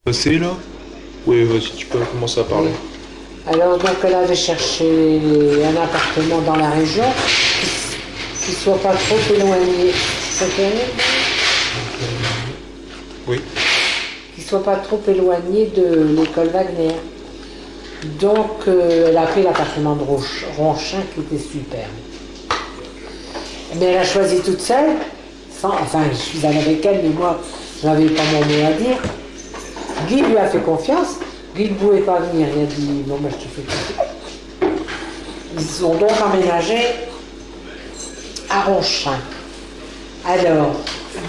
Passé là? Oui, vas-y, tu peux commencer à parler. Alors donc elle avait cherché un appartement dans la région qui ne soit pas trop éloigné. Ça fait rien. Oui. Qui ne soit pas trop éloigné de l'école Wagner. Donc elle a pris l'appartement de Ronchin qui était superbe. Mais elle a choisi toute seule, enfin je suis allée avec elle, mais moi je n'avais pas mon mot à dire. Guy lui a fait confiance, Guy ne pouvait pas venir, il a dit bon moi je te fais confiance. Ils ont donc emménagé à Ronchin. Alors,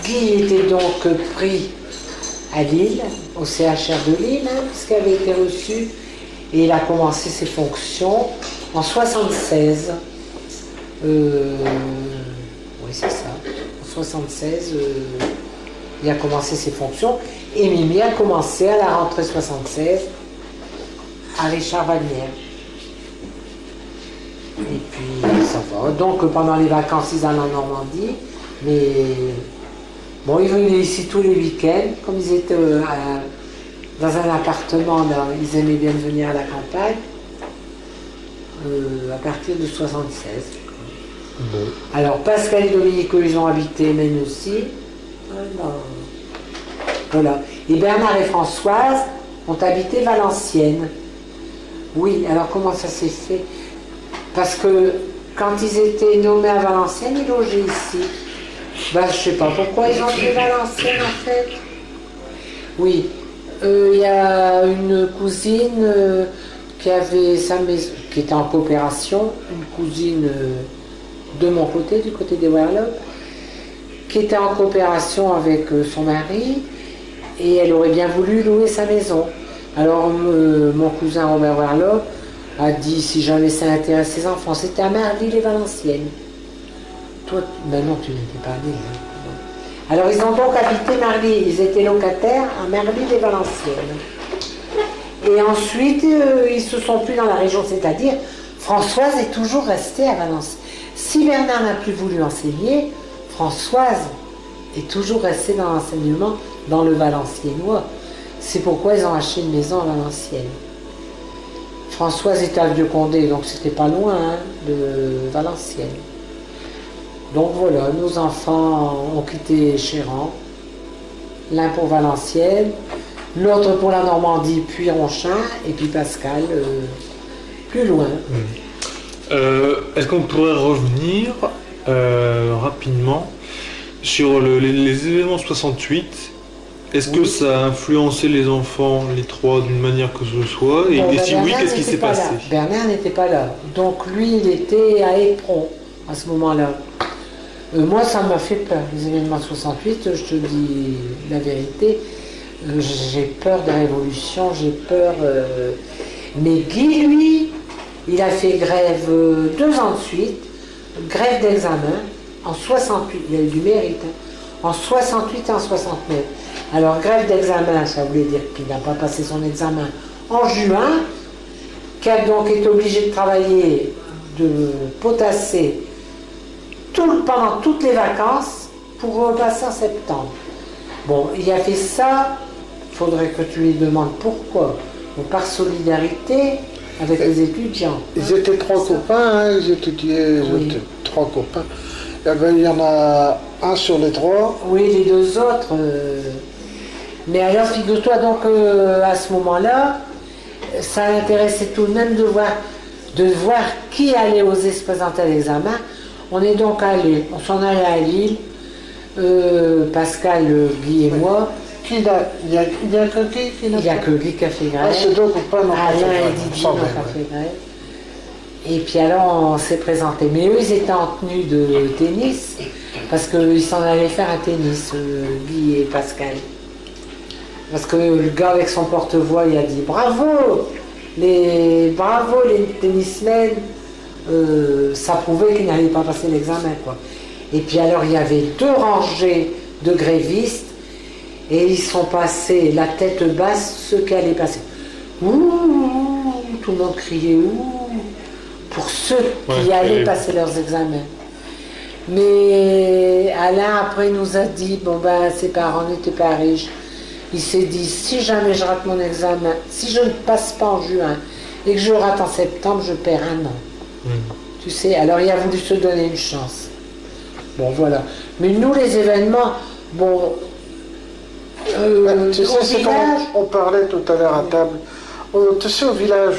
Guy était donc pris à Lille, au CHR de Lille, puisqu'il avait été reçu, et il a commencé ses fonctions en 76. Oui, c'est ça. En 76, il a commencé ses fonctions, et Mimi a commencé à la rentrée 76 à Richard Wagner. Et puis, ça va. Donc, pendant les vacances, ils allaient en Normandie, mais bon, ils venaient ici tous les week-ends, comme ils étaient dans un appartement, là, ils aimaient bien venir à la campagne, à partir de 76. Bon. Alors, Pascal et Dominique, ils ont habité Maine aussi. Voilà. Et Bernard et Françoise ont habité Valenciennes. Oui, alors comment ça s'est fait? Parce que quand ils étaient nommés à Valenciennes, ils logeaient ici. Ben, je sais pas pourquoi ils ont fait Valenciennes en fait. Oui, il y a une cousine qui avait sa maison, qui était en coopération, une cousine de mon côté, du côté des Werlop, qui était en coopération avec son mari, et elle aurait bien voulu louer sa maison. Alors mon cousin Robert Werlop a dit si jamais ça intéresse ses enfants, c'était à Marly les Valenciennes. Toi, ben non, tu n'étais pas né. Hein. Alors ils ont donc habité Marly, ils étaient locataires à Marly les Valenciennes. Et ensuite, ils se sont plus dans la région, c'est-à-dire Françoise est toujours restée à Valenciennes. Si Bernard n'a plus voulu enseigner, Françoise est toujours restée dans l'enseignement dans le valenciennois. C'est pourquoi ils ont acheté une maison à Valenciennes. Françoise était à Vieux-Condé, donc c'était pas loin hein, de Valenciennes. Donc voilà, nos enfants ont quitté Chéran, l'un pour Valenciennes, l'autre pour la Normandie, puis Ronchin, et puis Pascal, plus loin. Est-ce qu'on pourrait revenir rapidement sur les événements 68? Est-ce que ça a influencé les enfants, les trois, d'une manière que ce soit? Et, bon, et si oui, qu'est-ce qui s'est passé? Bernard n'était pas là. Donc lui, il était à Éperon à ce moment-là. Moi, ça m'a fait peur, les événements 68, je te dis la vérité. J'ai peur de la révolution, j'ai peur... Mais Guy, lui, il a fait grève 2 ans de suite, grève d'examen, en 68, il a eu du mérite, hein, en 68 et en 69. Alors, grève d'examen, ça voulait dire qu'il n'a pas passé son examen en juin, qui a donc été obligé de travailler, de potasser pendant toutes les vacances pour repasser en septembre. Bon, il a fait ça, il faudrait que tu lui demandes pourquoi. Bon, par solidarité avec les étudiants. Ils étaient 3 copains, hein, ils étudiaient, ils étaient 3 copains. Il y en a un sur les 3. Oui, les 2 autres. Mais alors, figure-toi donc à ce moment-là, ça l'intéressait tout de même de voir qui allait oser se présenter à l'examen. On est donc allés, on s'en allait à Lille, Pascal, Guy et moi. Il n'y a que Guy qui n'a Il n'y a que Guy qui a fait grève. Ah, c'est donc pas non Alain et Didier qui a fait grève. Et puis alors on s'est présenté. Mais eux ils étaient en tenue de tennis, parce qu'ils s'en allaient faire un tennis, Guy et Pascal. Parce que le gars avec son porte-voix il a dit bravo les tennismen, ça prouvait qu'ils n'allaient pas passer l'examen quoi. Et puis alors il y avait 2 rangées de grévistes et ils sont passés la tête basse ceux qui allaient passer. Ouh, tout le monde criait ouh pour ceux qui allaient passer leurs examens. Mais Alain après nous a dit bon ben ses parents n'étaient pas riches, Il s'est dit, si jamais je rate mon examen, si je ne passe pas en juin et que je rate en septembre, je perds un an. Tu sais, alors il a voulu se donner une chance. Bon, voilà. Mais nous, les événements, bon... tu sais, c'est comme on parlait tout à l'heure à table. Tu sais, au village,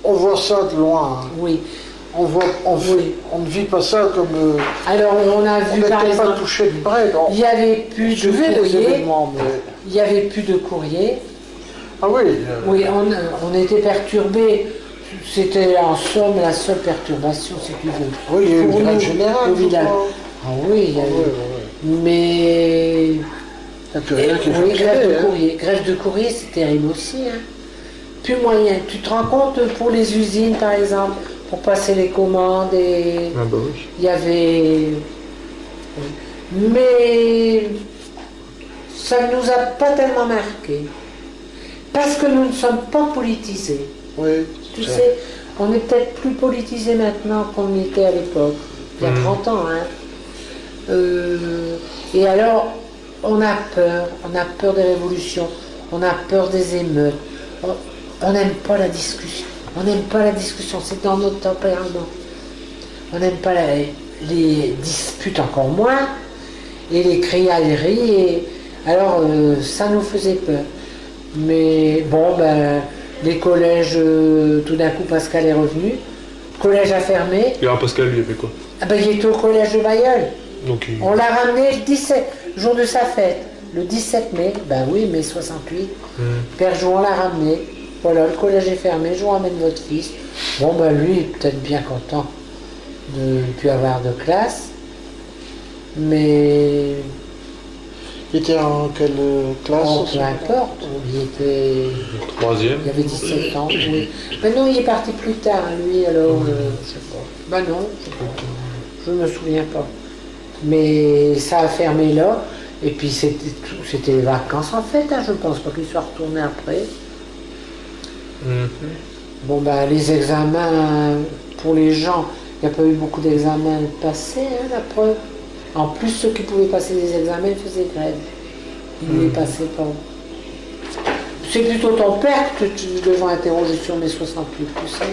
on voit ça de loin. Hein. Oui. On ne vit pas ça comme... Alors, on a vu, par n'était exemple... pas touché de près. Il n'y avait plus de les courrier. événements, mais... Il n'y avait plus de courrier. Ah oui. Oui, on était perturbés. C'était en somme la seule perturbation, si tu veux. Oui, il y a eu Pour une grève nous, générale. au village. Ah oui, il y a eu. Mais... Il n'y a plus rien qui oui, fait grève de hein. courrier. Grève de courrier, c'est terrible aussi. Hein. Plus moyen. Tu te rends compte pour les usines, par exemple, pour passer les commandes et... Ah bah oui. Il y avait... Mais... ça ne nous a pas tellement marqué. Parce que nous ne sommes pas politisés. Oui. Tu sais, on est peut-être plus politisés maintenant qu'on était à l'époque, il y a 30 ans. Hein. Et alors, on a peur des révolutions, on a peur des émeutes, on n'aime pas la discussion. On n'aime pas la discussion, c'est dans notre tempérament. On n'aime pas les disputes encore moins, et les criailleries, et alors ça nous faisait peur. Mais bon, ben, les collèges, tout d'un coup Pascal est revenu, le collège a fermé. Et alors Pascal, lui, il avait quoi? Ah ben, il était au collège de Bailleul. Donc, On l'a ramené le 17, jour de sa fête, le 17 mai, ben oui, mai 68. Père Jouan l'a ramené. Voilà, le collège est fermé, je vous ramène votre fils. Bon, ben lui, il est peut-être bien content de ne plus avoir de classe. Mais... Il était en quelle classe? Oh, peu importe, il était... troisième. Il avait 17 ans, oui. Ben non, il est parti plus tard, lui, alors... je sais pas. Ben non, je me souviens pas. Mais ça a fermé là, et puis c'était les vacances en fait, hein, je pense pas qu'il soit retourné après. Bon ben les examens, pour les gens, il n'y a pas eu beaucoup d'examens passés, hein, la preuve. En plus, ceux qui pouvaient passer des examens faisaient grève. Ils ne les passaient pas. C'est plutôt ton père que tu devrais interroger sur mes 68, tu sais.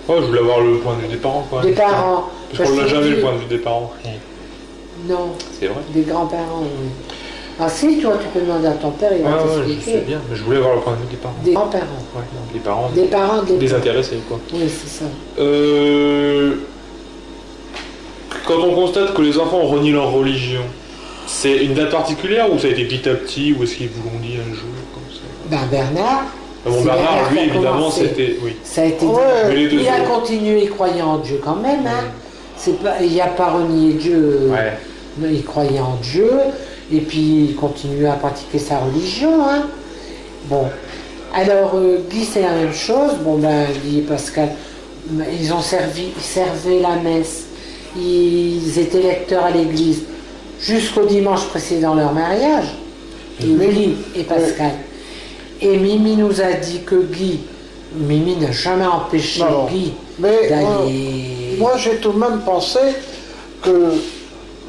Oh, je voulais avoir le point de vue des parents, quoi. Des parents. Parce qu'on n'a jamais le point de vue des parents. Non. C'est vrai. Des grands-parents, oui. Ah si, toi, tu peux demander à ton père, il va t'expliquer. Je sais bien, mais je voulais avoir le point de vue des parents. Des grands-parents. Ouais, non, des parents. Des parents, Des intéressés, quoi. Oui, c'est ça. Quand on constate que les enfants renient leur religion, c'est une date particulière ou ça a été petit à petit, ou est-ce qu'ils vous l'ont dit un jour comme ça? Ben Bernard. Bon, Bernard, lui, évidemment, c'était... Oui. Ça a été Ouais, mais les deux il a autres. continué, il croyait en Dieu quand même. Hein. C'est pas, il n'a pas renié Dieu. Ouais. Mais il croyait en Dieu. Et puis il continuait à pratiquer sa religion. Hein. Bon. Alors, Guy, c'est la même chose. Bon, ben, Guy et Pascal, ils servaient la messe. Ils étaient lecteurs à l'église jusqu'au dimanche précédent leur mariage. Et Guy et Pascal. Et Mimi nous a dit que Mimi n'a jamais empêché Guy d'aller... moi, j'ai tout de même pensé que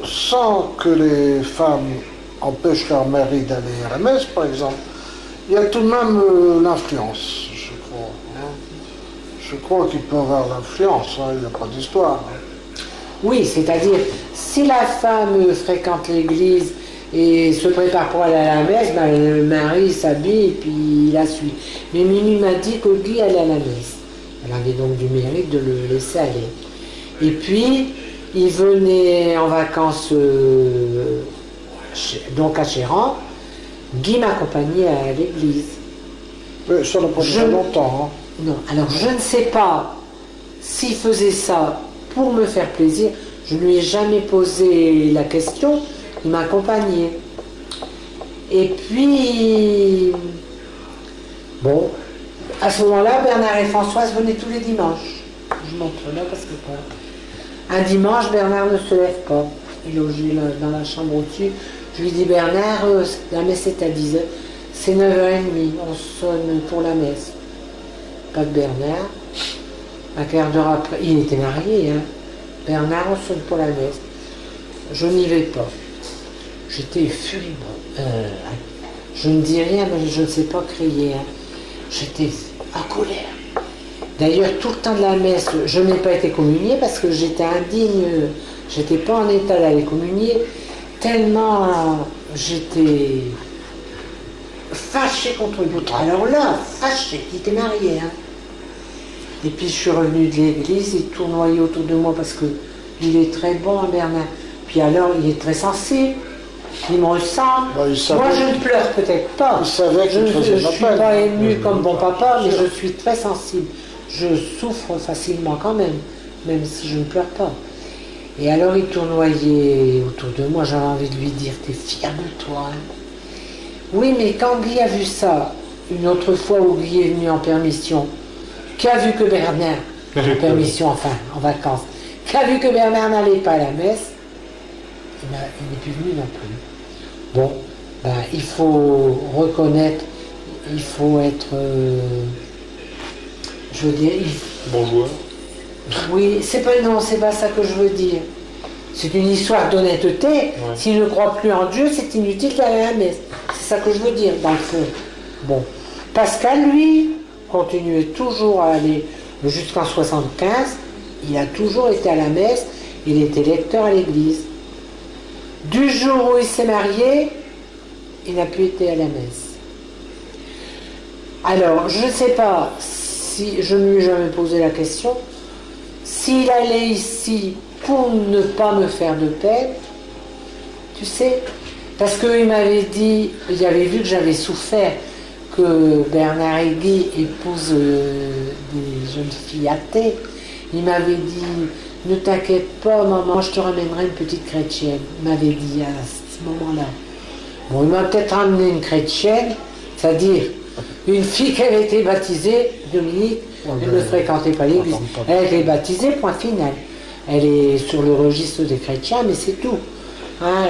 sans que les femmes empêchent leur mari d'aller à la messe, par exemple, il y a tout de même l'influence, je crois. Hein. Je crois qu'il peut avoir l'influence, hein, il n'y a pas d'histoire. Hein. Oui, c'est-à-dire, si la femme fréquente l'église et se prépare pour aller à la messe, ben, le mari s'habille et puis il la suit. Mais Mimi m'a dit que Guy allait à la messe. Elle avait donc du mérite de le laisser aller. Et puis, il venait en vacances donc à Chéran. Guy m'accompagnait à l'église. Mais ça n'a pas duré longtemps. Hein. Non, alors je ne sais pas s'il faisait ça pour me faire plaisir. Je ne lui ai jamais posé la question. Il m'accompagnait. Et puis, bon, à ce moment-là, Bernard et Françoise venaient tous les dimanches. Je montre là parce que un dimanche, Bernard ne se lève pas. Il logeait dans la chambre au-dessus. Je lui dis, Bernard, la messe est à 10h. C'est 9h30, on sonne pour la messe. Pas de Bernard. Un quart d'heure après, il était marié, hein. Bernard, on sonne pour la messe. Je n'y vais pas. J'étais furibond. Je ne dis rien, mais je ne sais pas crier. Hein. J'étais en colère. D'ailleurs, tout le temps de la messe, je n'ai pas été communiée parce que j'étais indigne, j'étais pas en état d'aller communier, tellement j'étais fâchée contre lui. Alors là, fâchée, il était marié. Hein. Et puis je suis revenue de l'église, il tournoyait autour de moi parce que il est très bon, Bernard. Puis alors, il est très sensible. Il me ressent. Bah, Moi, je ne pleure peut-être pas. Je ne suis pas émue comme bon papa, mais je suis très sensible. Je souffre facilement quand même si je ne pleure pas. Et alors, il tournoyait autour de moi. J'avais envie de lui dire, t'es fier de toi. Hein. Oui, mais quand Guy a vu ça, une autre fois où Guy est venu en permission, qui a vu que Bernard, en permission, enfin, en vacances, qui a vu que Bernard n'allait pas à la messe, il n'est plus venu non plus. Bon, ben, il faut reconnaître, il faut être, je veux dire... Bon joueur. Oui, c'est pas ça que je veux dire. C'est une histoire d'honnêteté. Ouais. S'il ne croit plus en Dieu, c'est inutile d'aller à la messe. C'est ça que je veux dire, dans le fond. Bon. Pascal, lui, continuait toujours à aller jusqu'en 75. Il a toujours été à la messe. Il était lecteur à l'église. Du jour où il s'est marié, il n'a plus été à la messe. Alors, je ne sais pas si je ne lui ai jamais posé la question. S'il allait ici pour ne pas me faire de peine, tu sais, parce qu'il m'avait dit, il avait vu que j'avais souffert que Bernard et Guy épousent des jeunes filles athées. Il m'avait dit, ne t'inquiète pas, maman, je te ramènerai une petite chrétienne. Il m'avait dit à ce moment-là. Bon, il m'a peut-être ramené une chrétienne, c'est-à-dire une fille qui avait été baptisée, Dominique, elle ne fréquentait pas l'église. Elle a été baptisée, point final. Elle est sur le registre des chrétiens, mais c'est tout. Hein,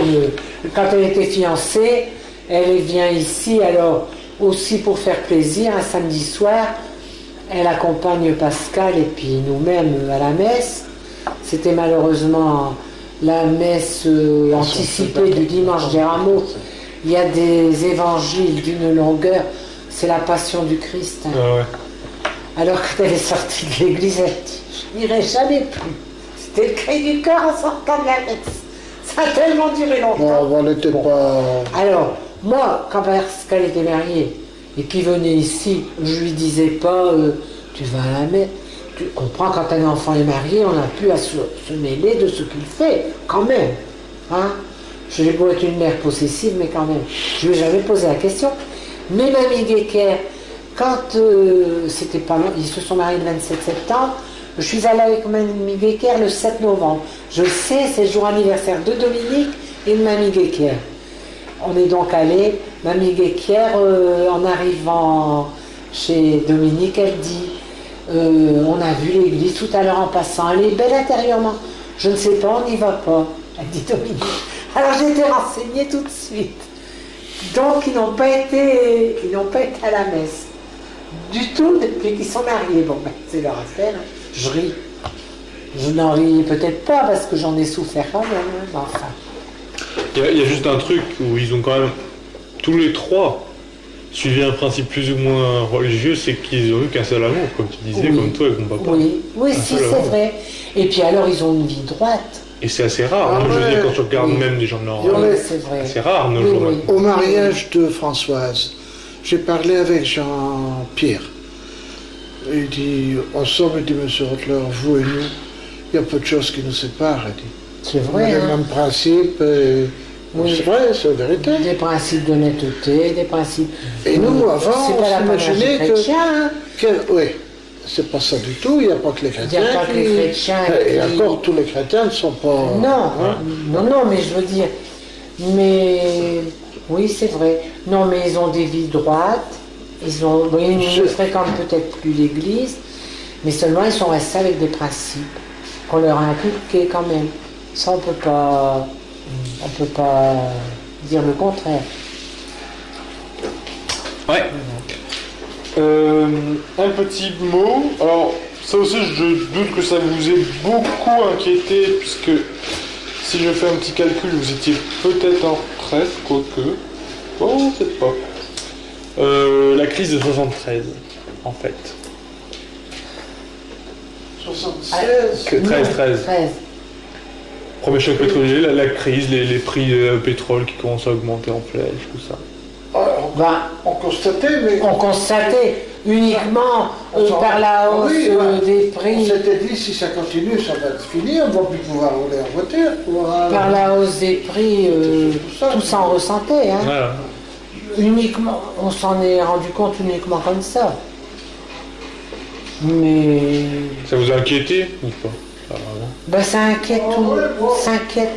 quand elle était fiancée, elle vient ici, alors aussi pour faire plaisir, un samedi soir, elle accompagne Pascal et puis nous-mêmes à la messe. C'était malheureusement la messe anticipée du dimanche des Rameaux. Il y a des évangiles d'une longueur, c'est la passion du Christ. Hein. Ah ouais. Alors quand elle est sortie de l'église, elle dit, je n'irai jamais plus. C'était le cri du cœur en sortant de la messe. Ça a tellement duré longtemps. Non, on n'était pas... Alors, moi, quand Pascal était marié, et qu'il venait ici, je lui disais pas, tu vas à la messe. Tu comprends, quand un enfant est marié, on n'a plus à se mêler de ce qu'il fait, quand même. Hein? J'ai beau être une mère possessive, mais quand même. Je ne lui ai jamais posé la question. Mais Mamie Guéquer, quand c'était pas long, ils se sont mariés le 27 septembre, je suis allée avec Mamie Guéquer le 7 novembre. Je sais, c'est le jour anniversaire de Dominique et de Mamie Guéquer. On est donc allé, Mamie Guéquer, en arrivant chez Dominique, elle dit, on a vu l'église tout à l'heure en passant, elle est belle intérieurement. Je ne sais pas, on n'y va pas, elle dit Dominique. Alors j'ai été renseignée tout de suite. Donc ils n'ont pas été à la messe. Du tout depuis qu'ils sont mariés. Bon, ben, c'est leur affaire. Hein. Je ris. Je n'en ris peut-être pas parce que j'en ai souffert quand même. Mais enfin. Il y a juste un truc où ils ont quand même, tous les trois, suivi un principe plus ou moins religieux, c'est qu'ils ont eu qu'un seul amour, comme tu disais, oui. Comme toi et mon papa. Oui, si, c'est vrai. Et puis alors, ils ont une vie droite. Et c'est assez rare. Moi, je veux dire, quand tu regardes même des gens de leur c'est vrai. C'est rare, nos jours. Au mariage de Françoise, j'ai parlé avec Jean-Pierre. Il dit, ensemble, il dit, monsieur Rotler, vous et nous, il y a peu de choses qui nous séparent, il dit. C'est vrai. On a les mêmes principes. Oui. C'est vrai, c'est la vérité. Des principes d'honnêteté, des principes. Et nous, avant, c'est pas on s'imaginait que. Oui, c'est pas ça du tout. Il n'y a pas que les chrétiens. Il n'y a pas que les chrétiens. Et encore, tous les chrétiens ne sont pas. Non, mais je veux dire. Mais. Oui, c'est vrai. Non, mais ils ont des vies droites. Ils ne fréquentent peut-être plus l'église. Mais seulement, ils sont restés avec des principes qu'on leur a inculqués quand même. Ça, on peut pas dire le contraire. Ouais. Un petit mot. Alors, ça aussi, je doute que ça vous ait beaucoup inquiété, puisque si je fais un petit calcul, vous étiez peut-être en retraite, quoique. Oh, peut-être pas. La crise de 73, en fait. 76. 13. 13. Premier choc pétrolier, la crise, les prix de pétrole qui commencent à augmenter en flèche, tout ça. On constatait, mais... On constatait uniquement par la hausse des prix. On s'était dit, si ça continue, ça va être fini, on ne va plus pouvoir rouler en voiture. Par la hausse des prix, tout s'en ressentait. Hein. Voilà. Uniquement, on s'en est rendu compte uniquement comme ça. Mais... Ça vous a inquiété ou pas? Ben, ça inquiète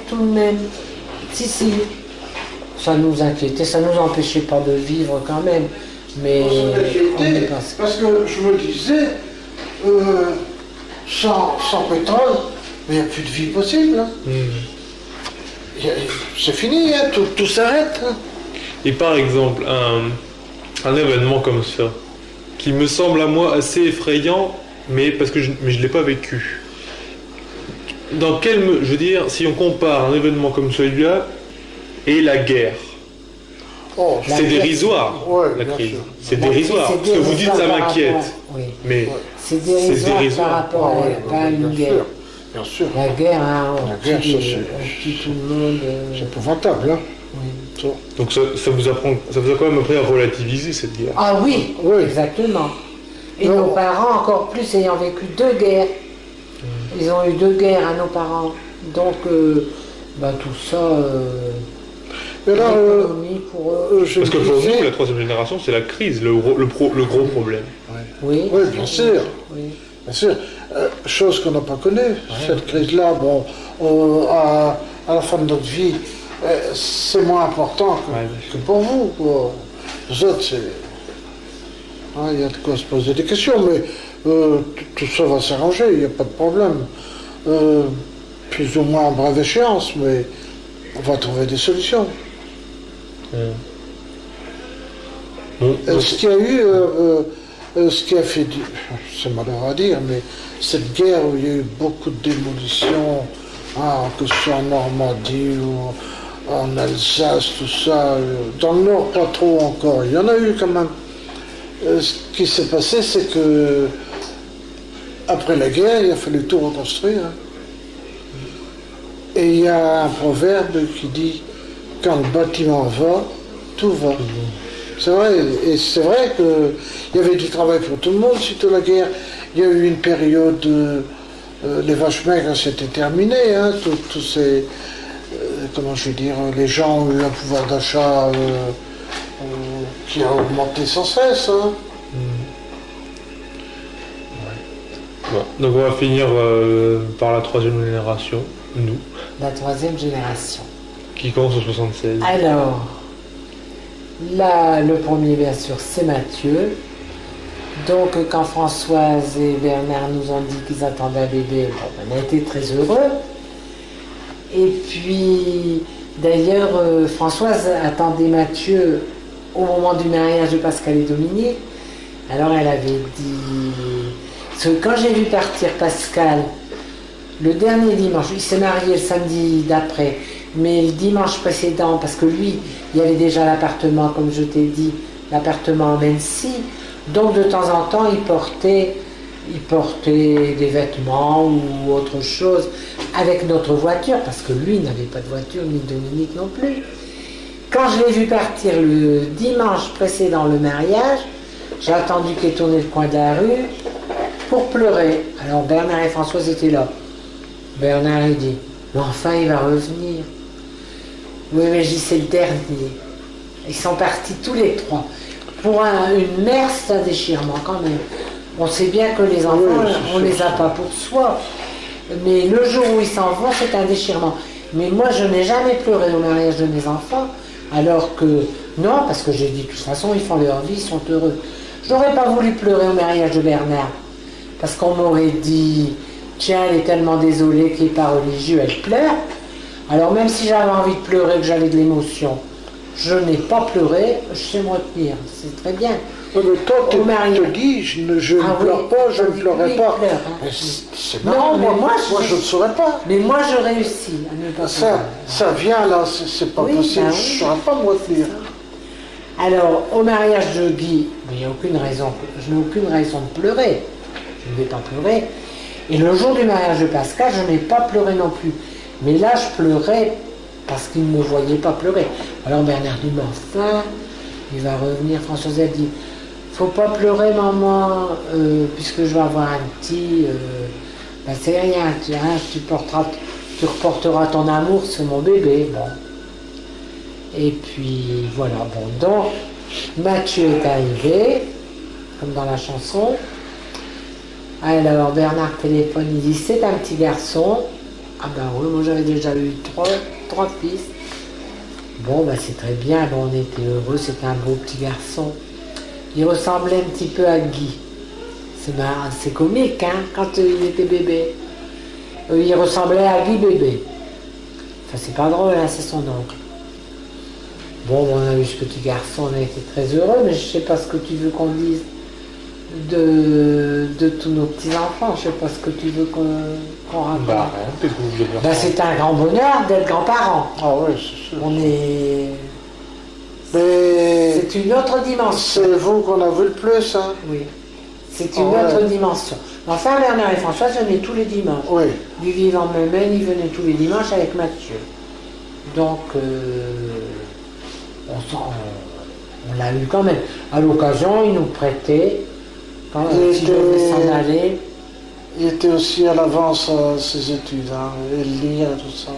tout de même. Si. Ça nous inquiétait, ça nous empêchait pas de vivre quand même. Mais on est passé. Parce que je me disais, sans pétrole, il n'y a plus de vie possible. Hein. C'est fini, hein, tout s'arrête. Hein. Et par exemple, un événement comme ça, qui me semble à moi assez effrayant, mais parce que je l'ai pas vécu. Je veux dire, si on compare un événement comme celui-là et la guerre, c'est dérisoire, la crise. C'est dérisoire. Ce que vous dites, ça m'inquiète. Oui. Mais c'est dérisoire par rapport à une guerre. Bien sûr. La guerre, hein, La guerre, on tue tout le monde. C'est épouvantable. Hein. Oui. Donc ça vous a quand même appris à relativiser cette guerre. Ah oui, exactement. Et nos parents, encore plus, ayant vécu 2 guerres. Ils ont eu 2 guerres à nos parents. Donc, tout ça, mais là, l'économie pour eux. Parce que pour nous, la 3e génération, c'est la crise, le gros problème. Oui, bien sûr. Oui. Bien sûr. Chose qu'on n'a pas connue, cette crise-là, à la fin de notre vie, c'est moins important que pour vous. Vous autres, il y a de quoi se poser des questions, mais tout ça va s'arranger, il n'y a pas de problème. Plus ou moins à brève échéance, mais on va trouver des solutions. Ce qu'il y a eu, ce qui a fait, c'est malheureux à dire, mais cette guerre où il y a eu beaucoup de démolitions, que ce soit en Normandie ou en Alsace, tout ça, dans le Nord pas trop encore, il y en a eu quand même. Ce qui s'est passé, c'est que après la guerre, il a fallu tout reconstruire. Et il y a un proverbe qui dit « Quand le bâtiment va, tout va ». C'est vrai, et c'est vrai qu'il y avait du travail pour tout le monde suite à la guerre. Il y a eu une période, les vaches maigres, c'était terminé, hein, tous ces, comment je vais dire, les gens ont eu un pouvoir d'achat qui a augmenté sans cesse. Hein. Donc on va finir par la 3e génération, nous. La 3e génération. Qui commence en 76. Alors, là, le premier, bien sûr, c'est Mathieu. Donc, quand Françoise et Bernard nous ont dit qu'ils attendaient un bébé, on a été très heureux. Et puis, d'ailleurs, Françoise attendait Mathieu au moment du mariage de Pascal et Dominique. Alors, elle avait dit... Parce que quand j'ai vu partir Pascal, le dernier dimanche, il s'est marié le samedi d'après, mais le dimanche précédent, parce que lui, il y avait déjà l'appartement, comme je t'ai dit, l'appartement en Mency, donc de temps en temps, il portait des vêtements ou autre chose avec notre voiture, parce que lui n'avait pas de voiture, ni Dominique non plus. Quand je l'ai vu partir le dimanche précédent le mariage, j'ai attendu qu'il ait tourné le coin de la rue pour pleurer. Alors Bernard et Françoise étaient là. Bernard il dit, mais enfin il va revenir. Oui, mais je dis c'est le dernier. Ils sont partis tous les 3. Pour une mère, c'est un déchirement quand même. On sait bien que les enfants, on ne les a pas pour soi. Mais le jour où ils s'en vont, c'est un déchirement. Mais moi, je n'ai jamais pleuré au mariage de mes enfants, alors que, non, parce que j'ai dit, de toute façon, ils font leur vie, ils sont heureux. Je n'aurais pas voulu pleurer au mariage de Bernard, parce qu'on m'aurait dit, tiens, elle est tellement désolée qu'il n'est pas religieux, elle pleure. Alors même si j'avais envie de pleurer, que j'avais de l'émotion, je n'ai pas pleuré, je sais me retenir, c'est très bien. Oui, mais toi, tu te dis, je ne pleure pas, je ne pleurerai pas. Pleure, hein. C'est non, mais moi je ne saurais pas. Mais moi, je réussis à ne pas pleurer. Ça vient là, c'est pas possible, je ne saurais pas me retenir. Alors, au mariage de Guy, il n'y a aucune raison, je n'ai aucune raison de pleurer. Je ne vais pas pleurer. Et le jour du mariage de Pascal, je n'ai pas pleuré non plus. Mais là, je pleurais parce qu'il ne me voyait pas pleurer. Alors Bernard dit, mais enfin, il va revenir. Françoise a dit, faut pas pleurer, maman, puisque je vais avoir un petit. Ben, c'est rien, tu reporteras ton amour sur mon bébé. Bon. Et puis voilà, bon, donc Mathieu est arrivé, comme dans la chanson. Alors Bernard téléphone, il dit c'est un petit garçon. Ah ben oui, moi j'avais déjà eu trois fils. Bon ben c'est très bien, bon, on était heureux, c'était un beau petit garçon. Il ressemblait un petit peu à Guy. C'est comique, hein, quand il était bébé. Il ressemblait à Guy bébé. Enfin c'est pas drôle, hein, c'est son oncle. Bon, on a eu ce petit garçon, on a été très heureux, mais je sais pas ce que tu veux qu'on dise de tous nos petits-enfants, je sais pas ce que tu veux qu'on raconte. Bah, rien, qu'est-ce que vous voulez dire? Ben, c'est un grand bonheur d'être grands-parents. Ah oui, c'est sûr. On est... Mais C'est une autre dimension. c'est vous qu'on a vu le plus, hein? Oui. C'est une Ah ouais. autre dimension. Enfin, Bernard et Françoise venaient tous les dimanches. Oui. Du vivant Memène, ils venaient tous les dimanches avec Mathieu. Donc, on l'a eu quand même. À l'occasion, il nous prêtait, quand il devait s'en aller. Il était aussi à l'avance à ses études, hein, et lire et tout ça.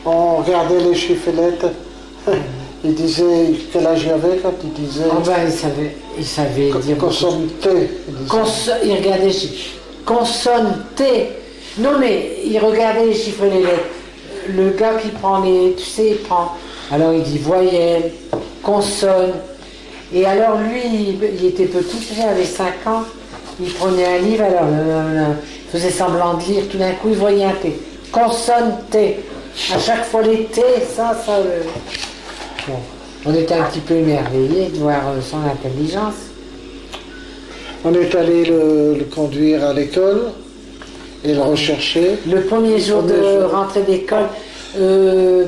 On regardait les chiffres et lettres. Il disait quel âge il avait quand il disait. Oh ben, il savait dire. Consonne T. Il regardait les chiffres. Consonne T. Non mais il regardait les chiffres et les lettres. Le gars qui prend les. Tu sais, il prend. Alors il dit voyelle, consonne. Et alors lui, il était petit, il avait 5 ans. Il prenait un livre, alors il faisait semblant de lire. Tout d'un coup, il voyait un T. Consonne T. À chaque fois les T, ça. Bon, on était un petit peu émerveillés de voir son intelligence. On est allé le conduire à l'école et le rechercher. Le premier jour de rentrée d'école,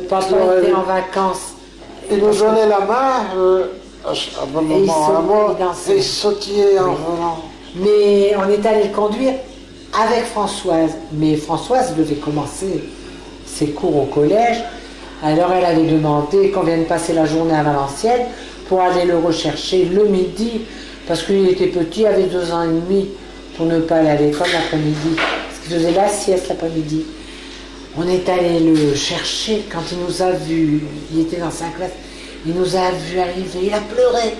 papa était en vacances. Il nous donnait la main à un moment, à moi, et il sautillait en venant. Mais on est allé le conduire avec Françoise. Mais Françoise devait commencer ses cours au collège. Alors elle avait demandé qu'on vienne passer la journée à Valenciennes pour aller le rechercher le midi, parce qu'il était petit, il avait 2 ans et demi, pour ne pas aller à l'école l'après-midi, parce qu'il faisait la sieste l'après-midi. On est allé le chercher quand il nous a vus, il était dans sa classe, il nous a vus arriver, il a pleuré.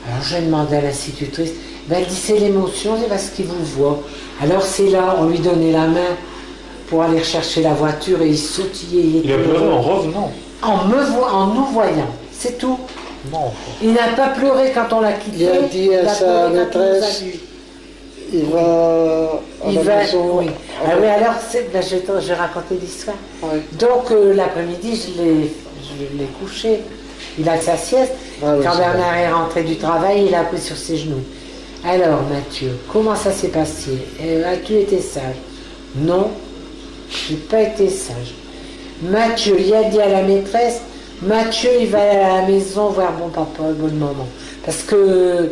Alors j'ai demandé à l'institutrice, ben, elle dit c'est l'émotion, c'est parce qu'il vous voit. Alors c'est là, on lui donnait la main pour aller rechercher la voiture et il sautillait. Il a pleuré en revenant. En nous voyant, c'est tout. Non. Il n'a pas pleuré quand on l'a quitté. Il a dit à sa pleuré quand il nous a maîtresse, vus. il va à Il la va, maison. oui. Ah oui, alors je vais raconter l'histoire. Oui. Donc l'après-midi, je l'ai couché. Il a sa sieste. Ah oui, Quand c'est Bernard est rentré du travail, il a pris sur ses genoux. Alors Mathieu, comment ça s'est passé? As-tu été sage? Non, je n'ai pas été sage. Mathieu, il a dit à la maîtresse, Mathieu, il va aller à la maison voir bon papa, bonne maman. Parce que,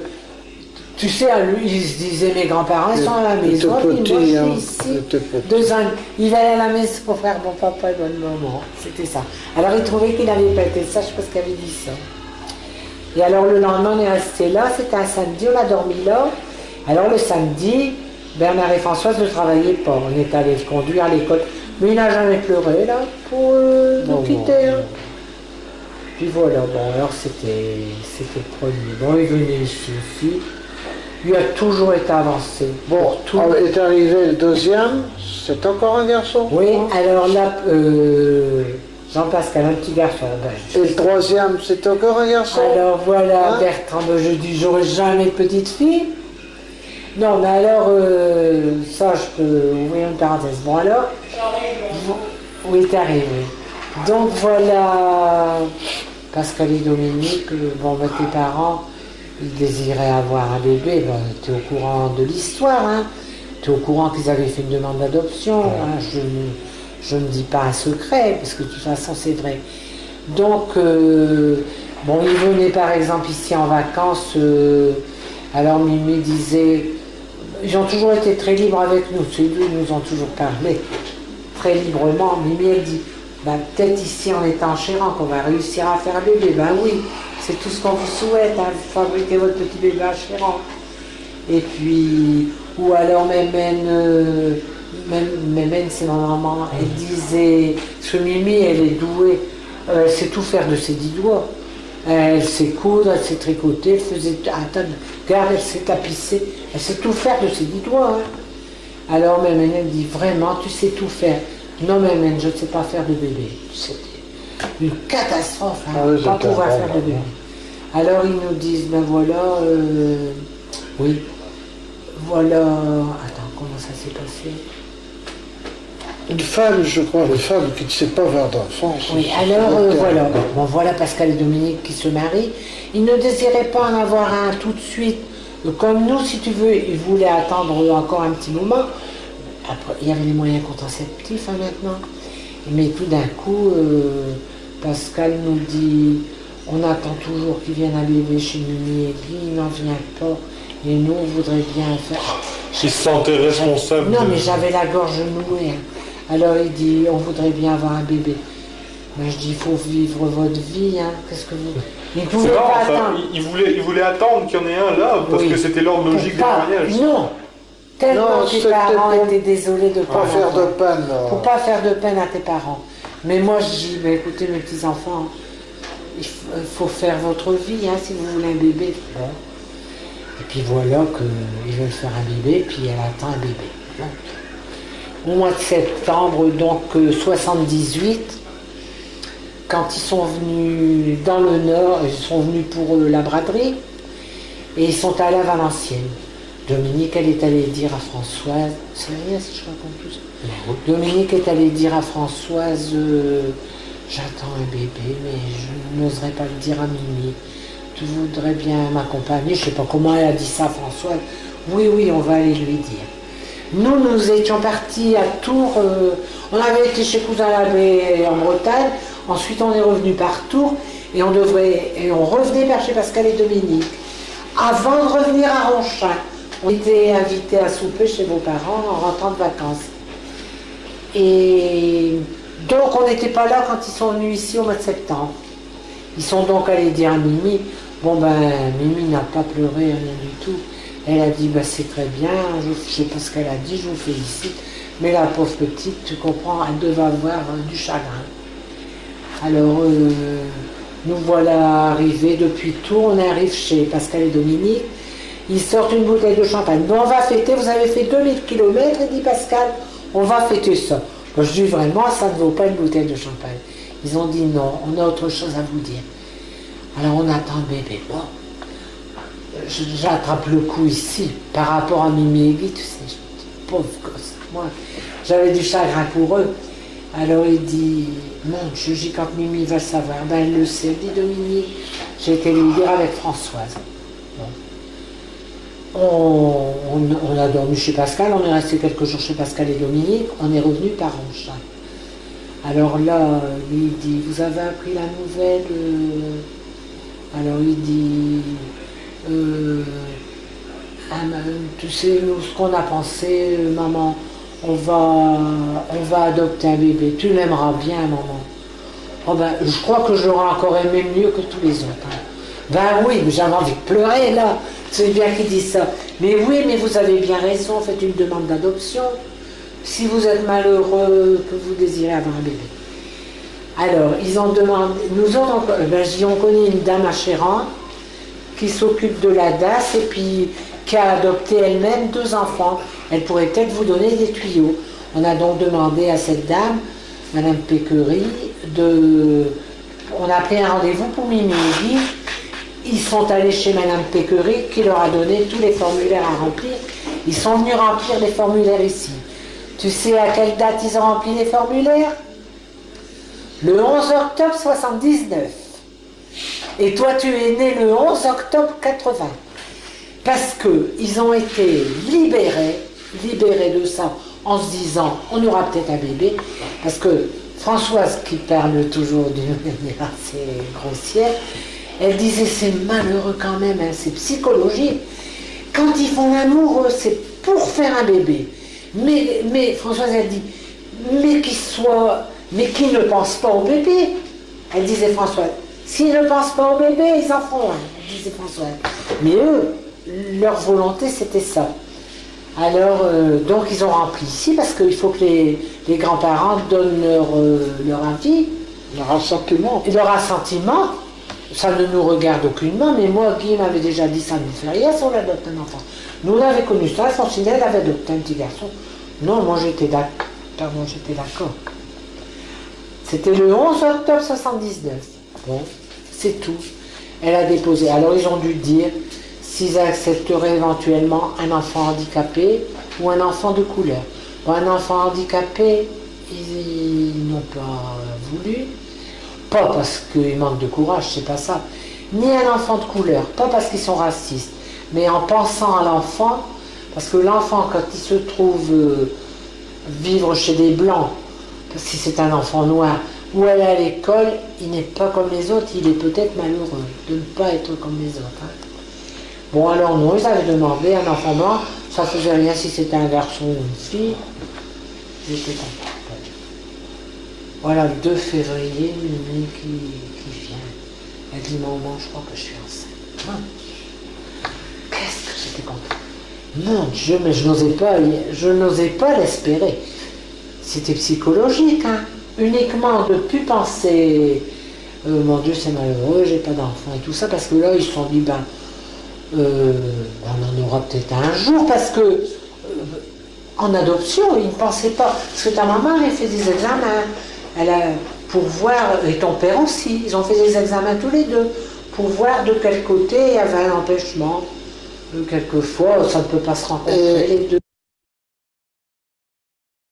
tu sais, lui, il se disait, mes grands-parents, ils sont à la maison, puis moi, je suis ici. 2 ans, il va aller à la maison pour faire bon papa et bonne maman. C'était ça. Alors, il trouvait qu'il n'avait pas été sage parce qu'il avait dit ça. Et alors, le lendemain, on est resté là, c'était un samedi, on a dormi là. Alors, le samedi, Bernard et Françoise ne travaillaient pas. On est allé le conduire à l'école. Mais il n'a jamais pleuré, là, pour nous quitter. Hein. Puis voilà, bon, alors c'était le premier. Bon, il venait ici aussi. Il a toujours été avancé. Bon, tout. est arrivé le deuxième, c'est encore un garçon. Oui, alors là, Jean-Pascal, un petit garçon. Ben, Et le troisième, c'est encore un garçon. alors voilà, Hein? Bertrand, ben, je dis, j'aurais jamais de petite fille. Non, mais alors, ça, je peux ouvrir une parenthèse. Bon, alors, oui, t'es arrivé. Donc voilà, Pascal et Dominique, bon, ben, tes parents, ils désiraient avoir un bébé, ben, tu es au courant de l'histoire, hein. Tu es au courant qu'ils avaient fait une demande d'adoption, hein. Je ne dis pas un secret, parce que de toute façon, c'est vrai. Donc, Bon, ils venaient par exemple ici en vacances, alors Mimi disait, ils ont toujours été très libres avec nous, ces deux nous ont toujours parlé très librement. Mimi elle dit, ben, peut-être ici en étant chez Ran qu'on va réussir à faire bébé. Ben oui, c'est tout ce qu'on vous souhaite, hein, fabriquer votre petit bébé à Chéran. Et puis, ou alors Mémène, c'est ma maman, elle disait, parce que Mimi elle est douée, elle sait tout faire de ses 10 doigts. Elle sait coudre, elle sait tricoter, elle faisait un tas de... Regarde, elle sait tapisser, elle sait tout faire de ses 10 doigts. Hein. Alors Mémène elle dit, vraiment, tu sais tout faire. Non Mémène, je ne sais pas faire de bébé. C'était une catastrophe, hein, pas pouvoir faire de bébé. Alors ils nous disent, ben voilà, oui, voilà, attends, comment ça s'est passé? Une femme, je crois, une femme qui ne sait pas avoir d'enfant. Oui, alors voilà. Bon, voilà Pascal et Dominique qui se marient. Ils ne désiraient pas en avoir un tout de suite. Comme nous, si tu veux, ils voulaient attendre encore un petit moment. Après, il y avait les moyens contraceptifs hein, maintenant. Mais tout d'un coup, Pascal nous dit, on attend toujours qu'il vienne un bébé chez Mimi et puis il n'en vient pas. Et nous, on voudrait bien faire... Il se sentait responsable. Non, mais j'avais la gorge nouée. Hein. Alors il dit, on voudrait bien avoir un bébé. Moi je dis, il faut vivre votre vie, hein. Qu'est-ce que vous... Il ne pouvait pas attendre. Il voulait attendre qu'il y en ait un là, parce que c'était l'ordre logique du mariage. Non, tellement tes parents étaient désolés de ne pas faire de peine. Pour pas faire de peine à tes parents. Mais moi je dis, bah, écoutez mes petits-enfants, il faut faire votre vie, hein, si vous voulez un bébé. Bon. Et puis voilà qu'ils veulent faire un bébé, puis elle attend un bébé. Donc, au mois de septembre, donc 78, quand ils sont venus dans le Nord, ils sont venus pour la braderie, et ils sont allés à Valenciennes. Dominique, elle est allée dire à Françoise, c'est rien si je raconte tout ça. Dominique est allée dire à Françoise, j'attends un bébé, mais je n'oserais pas le dire à Mimi. Tu voudrais bien m'accompagner, je ne sais pas comment elle a dit ça, Françoise. Oui, oui, on va aller lui dire. Nous étions partis à Tours, on avait été chez Cousin Labbé en Bretagne, ensuite on est revenu par Tours, et on revenait vers chez Pascal et Dominique. Avant de revenir à Ronchin, on était invités à souper chez vos parents en rentrant de vacances. Et donc on n'était pas là quand ils sont venus ici au mois de septembre. Ils sont donc allés dire à Mimi, bon ben Mimi n'a pas pleuré, rien du tout. Elle a dit, bah, c'est très bien, je ne sais pas ce qu'elle a dit, je vous félicite, mais la pauvre petite, tu comprends, elle devait avoir du chagrin. Alors, nous voilà arrivés depuis Tours, on arrive chez Pascal et Dominique, ils sortent une bouteille de champagne. Bon, on va fêter, vous avez fait 2000 km, dit Pascal, on va fêter ça. Moi, je dis vraiment, ça ne vaut pas une bouteille de champagne. Ils ont dit non, on a autre chose à vous dire. Alors on attend le bébé. Bon. J'attrape le coup ici, par rapport à Mimi et Guy, tu sais, je me dis, pauvre gosse. Moi, j'avais du chagrin pour eux. Alors il dit, mon Dieu, j'ai quand Mimi va savoir. Ben elle le sait, dit Dominique. J'ai été lui dire avec Françoise. Bon. On a dormi chez Pascal, on est resté quelques jours chez Pascal et Dominique, on est revenu par Ronchin. Alors là, lui il dit, vous avez appris la nouvelle Alors il dit, tu sais, nous, ce qu'on a pensé, maman, on va adopter un bébé. Tu l'aimeras bien, maman. Oh ben, je crois que je l'aurais encore aimé mieux que tous les autres. Hein. Ben oui, mais j'avais envie de pleurer, là. C'est bien qu'il dise ça. Mais oui, mais vous avez bien raison, faites une demande d'adoption. Si vous êtes malheureux, que vous désirez avoir un bébé. Alors, ils ont demandé, nous autres, on connaît une dame à Chéran qui s'occupe de la DAS et puis qui a adopté elle-même 2 enfants. Elle pourrait peut-être vous donner des tuyaux. On a donc demandé à cette dame, Madame Péquery, on a pris un rendez-vous pour Mimi et Guy. Ils sont allés chez Madame Péquery qui leur a donné tous les formulaires à remplir. Ils sont venus remplir les formulaires ici. Tu sais à quelle date ils ont rempli les formulaires? Le 11 octobre 79. Et toi, tu es né le 11 octobre 80. Parce qu'ils ont été libérés de ça, en se disant, on aura peut-être un bébé. Parce que Françoise, qui parle toujours d'une manière assez grossière, Elle disait c'est malheureux quand même, hein, c'est psychologique. Quand ils font l'amour, c'est pour faire un bébé. Mais Françoise, elle dit, mais qui ne pense pas au bébé. Elle disait Françoise, s'ils ne pensent pas au bébé, ils en font un, elle disait Françoise. Mais eux, leur volonté, c'était ça. Alors, donc ils ont rempli ici, parce qu'il faut que les grands-parents donnent leur avis. Leur assentiment. Et leur assentiment, ça ne nous regarde aucunement, mais moi, Guy m'avait déjà dit ça ne nous fait rien si on adopte un enfant. Nous, on avait connu ça, Foncinelle avait adopté un petit garçon. Non, moi j'étais d'accord. C'était le 11 octobre 79. Bon, c'est tout. Elle a déposé. Alors ils ont dû dire s'ils accepteraient éventuellement un enfant handicapé ou un enfant de couleur. Bon, un enfant handicapé, ils n'ont pas voulu. Pas parce qu'ils manquent de courage, c'est pas ça. Ni un enfant de couleur, pas parce qu'ils sont racistes, mais en pensant à l'enfant, parce que l'enfant, quand il se trouve vivre chez des blancs, parce que c'est un enfant noir, ou aller à l'école, il n'est pas comme les autres, il est peut-être malheureux de ne pas être comme les autres. Hein. Bon, alors non, ils avaient demandé un enfant noir, ça faisait rien si c'était un garçon ou une fille. J'étais content. Voilà, le 2 février, Mimi qui vient. Elle dit, maman, je crois que je suis enceinte. Hein. Qu'est-ce que j'étais content. Mon Dieu, mais je n'osais pas l'espérer. C'était psychologique, hein. Uniquement de ne plus penser, mon Dieu, c'est malheureux, j'ai pas d'enfant et tout ça, parce que là, ils se sont dit, on en aura peut-être un jour, parce que en adoption, ils ne pensaient pas. Parce que ta maman, elle a fait des examens. Pour voir, et ton père aussi, ils ont fait des examens tous les deux, pour voir de quel côté il y avait un empêchement. Quelquefois, ça ne peut pas se rencontrer les deux.